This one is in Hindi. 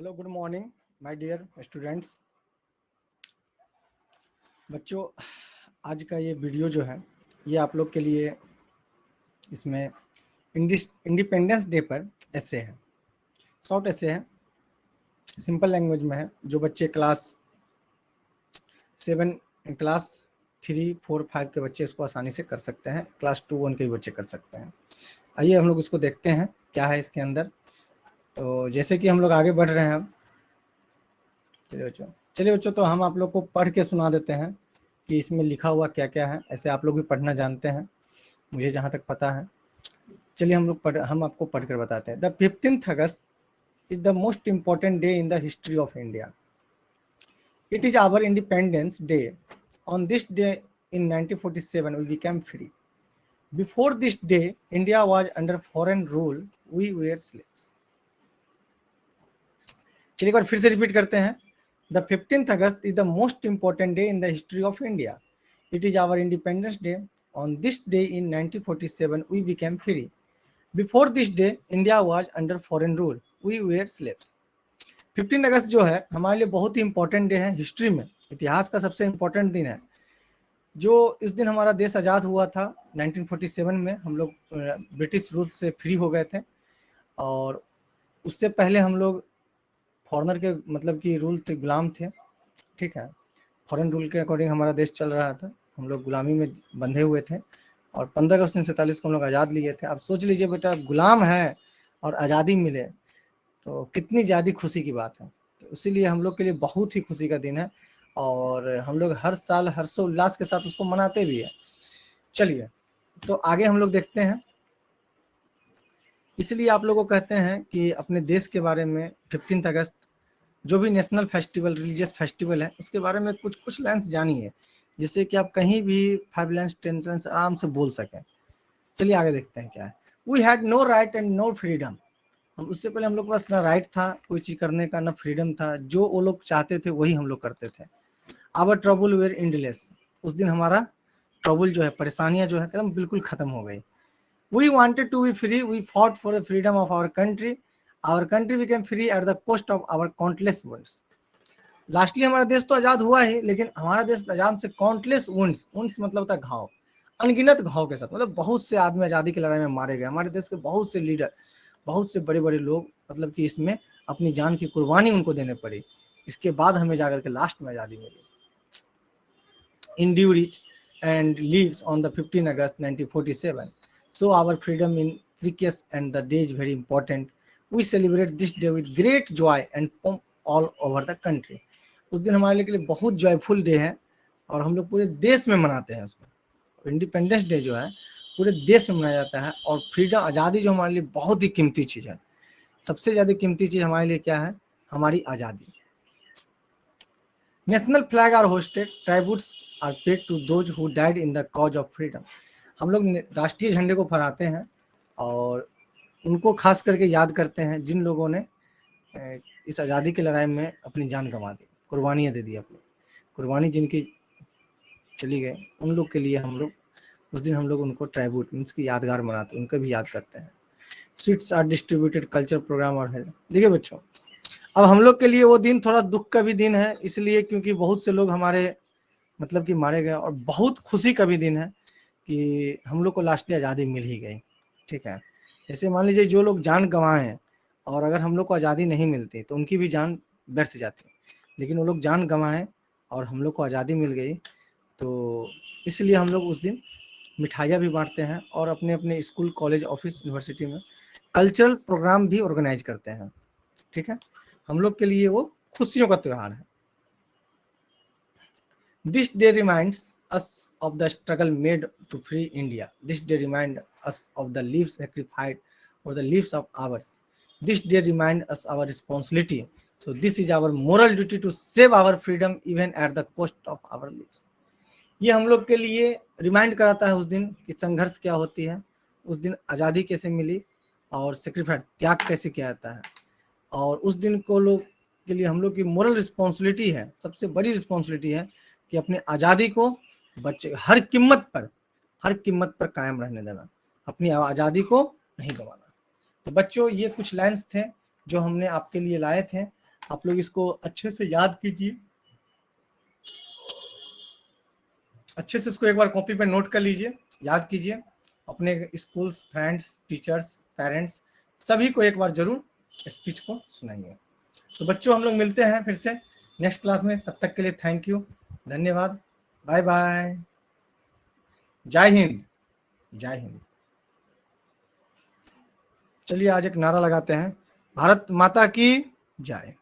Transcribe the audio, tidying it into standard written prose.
Hello, good morning my dear students. बच्चों, आज का ये वीडियो जो है ये आप लोग के लिए इसमें इंडिपेंडेंस डे पर ऐसे है, शॉर्ट ऐसे है, सिंपल लैंग्वेज में है, जो बच्चे क्लास 7 क्लास 3, 4, 5 के बच्चे इसको आसानी से कर सकते हैं, क्लास 2, 1 के भी बच्चे कर सकते हैं। आइए हम लोग इसको देखते हैं क्या है इसके अंदर। तो जैसे कि हम लोग आगे बढ़ रहे हैं अब, चलिए बच्चों, तो हम आप लोग को पढ़ के सुना देते हैं कि इसमें लिखा हुआ क्या क्या है। ऐसे आप लोग भी पढ़ना जानते हैं, मुझे जहाँ तक पता है। चलिए हम आपको पढ़ कर बताते हैं। The 15th August is the most important day in the history of India. It is our independence day. On this day in 1947 we became free. Before this day, India was under foreign rule. We were slaves. चलिए एक बार फिर से रिपीट करते हैं। The 15th August is the most important day in the history of India. It is our Independence Day. On this day in 1947, we became free. Before this day, India was under foreign rule. We were slaves. 15 अगस्त जो है हमारे लिए बहुत ही इंपॉर्टेंट डे है हिस्ट्री में, इतिहास का सबसे इम्पोर्टेंट दिन है। जो इस दिन हमारा देश आज़ाद हुआ था 1947 में, हम लोग ब्रिटिश रूल से फ्री हो गए थे। और उससे पहले हम लोग फॉरेनर के मतलब कि रूल थे, गुलाम थे। ठीक है, फॉरेन रूल के अकॉर्डिंग हमारा देश चल रहा था, हम लोग गुलामी में बंधे हुए थे। और 15 अगस्त 1947 को हम लोग आज़ाद लिए थे। अब सोच लीजिए बेटा, गुलाम है और आज़ादी मिले तो कितनी ज़्यादा खुशी की बात है। तो इसीलिए हम लोग के लिए बहुत ही खुशी का दिन है और हम लोग हर साल हर्षोल्लास के साथ उसको मनाते भी हैं। चलिए तो आगे हम लोग देखते हैं। इसलिए आप लोगों को कहते हैं कि अपने देश के बारे में 15 अगस्त जो भी नेशनल फेस्टिवल, रिलीजियस फेस्टिवल है, उसके बारे में कुछ कुछ लाइन्स जानिए, जिससे कि आप कहीं भी 5 लाइन्स 10 लाइन्स आराम से बोल सकें। चलिए आगे देखते हैं क्या है। We had no right and no freedom. हम उससे पहले हम लोग के पास ना राइट था कोई चीज़ करने का, ना फ्रीडम था। जो वो लोग चाहते थे वही हम लोग करते थे। Our trouble were endless. उस दिन हमारा ट्रबल जो है, परेशानियां जो है, एकदम बिल्कुल खत्म हो गई। We wanted to be free. We fought for the freedom of our country. Our country became free at the cost of our countless wounds. Lastly हमारा देश तो आज़ाद हुआ है, लेकिन हमारा देश आज़ाद से काउंटलेस वुंड्स, वुंड्स मतलब होता है घाव, अनगिनत घाव के साथ, मतलब बहुत से आदमी आज़ादी की लड़ाई में मारे गए। हमारे देश के बहुत से लीडर, बहुत से बड़े बड़े लोग, मतलब कि इसमें अपनी जान की कुर्बानी उनको देने पड़ी। इसके बाद हमें जाकर के लास्ट में आज़ादी मिली। India reached and lives on the 15 August 1947. So our freedom in precious and the day is very important. We celebrate this day with great joy and pomp all over the country. उस दिन हमारे लिए बहुत जॉयफुल डे है और हम लोग पूरे देश में मनाते हैं उसको। इंडिपेंडेंस डे जो है पूरे देश में मनाया जाता है। और फ्रीडम, आज़ादी जो हमारे लिए बहुत ही कीमती चीज़ है। सबसे ज़्यादा कीमती चीज़ हमारे लिए क्या है? हमारी आज़ादी। National flag are hoisted. Tributes are paid to those who died in the cause of freedom. हम लोग राष्ट्रीय झंडे को फहराते हैं और उनको खास करके याद करते हैं जिन लोगों ने इस आज़ादी की लड़ाई में अपनी जान गंवा दी, कुर्बानियाँ दे दी। अपनी कुर्बानी जिनकी चली गई, उन लोग के लिए हम लोग उस दिन हम लोग उनको ट्राइब्यूट मीन्स की यादगार मनाते हैं, उनको भी याद करते हैं। Sweets are distributed, culture program और है। देखिए बच्चों, अब हम लोग के लिए वो दिन थोड़ा दुख का भी दिन है, इसलिए क्योंकि बहुत से लोग हमारे मतलब कि मारे गए। और बहुत खुशी का भी दिन है कि हम लोग को लास्टली आज़ादी मिल ही गई। ठीक है, जैसे मान लीजिए जो लोग जान गंवाए हैं और अगर हम लोग को आज़ादी नहीं मिलती तो उनकी भी जान व्यर्थ जाती, लेकिन वो लोग जान गंवाए और हम लोग को आज़ादी मिल गई। तो इसलिए हम लोग उस दिन मिठाइयाँ भी बांटते हैं और अपने अपने स्कूल, कॉलेज, ऑफिस, यूनिवर्सिटी में कल्चरल प्रोग्राम भी ऑर्गेनाइज करते हैं। ठीक है, हम लोग के लिए वो खुशियों का त्यौहार है। This day reminds us of the struggle made to free India. This day reminds us of the lives sacrificed or the lives of ours. This day reminds us our responsibility. So this is our moral duty to save our freedom even at the cost of our lives. ये हम लोग के लिए रिमाइंड कराता है उस दिन कि संघर्ष क्या होती है, उस दिन आज़ादी कैसे मिली और सेक्रीफाइस, त्याग कैसे किया जाता है। और उस दिन को लोग के लिए हम लोग की मोरल रिस्पॉन्सिबिलिटी है, सबसे बड़ी रिस्पॉन्सिबिलिटी है कि अपने आज़ादी को बच्चे हर कीमत पर कायम रहने देना, अपनी आज़ादी को नहीं गंवाना। तो बच्चों, ये कुछ लाइन्स थे जो हमने आपके लिए लाए थे आप लोग इसको अच्छे से याद कीजिए, अच्छे से इसको एक बार कॉपी पे नोट कर लीजिए, याद कीजिए, अपने स्कूल्स, फ्रेंड्स, टीचर्स, पेरेंट्स सभी को एक बार जरूर स्पीच को सुनाइए। तो बच्चों हम लोग मिलते हैं फिर से नेक्स्ट क्लास में, तब तक के लिए थैंक यू, धन्यवाद, बाय बाय, जय हिंद, जय हिंद। चलिए आज एक नारा लगाते हैं, भारत माता की जय।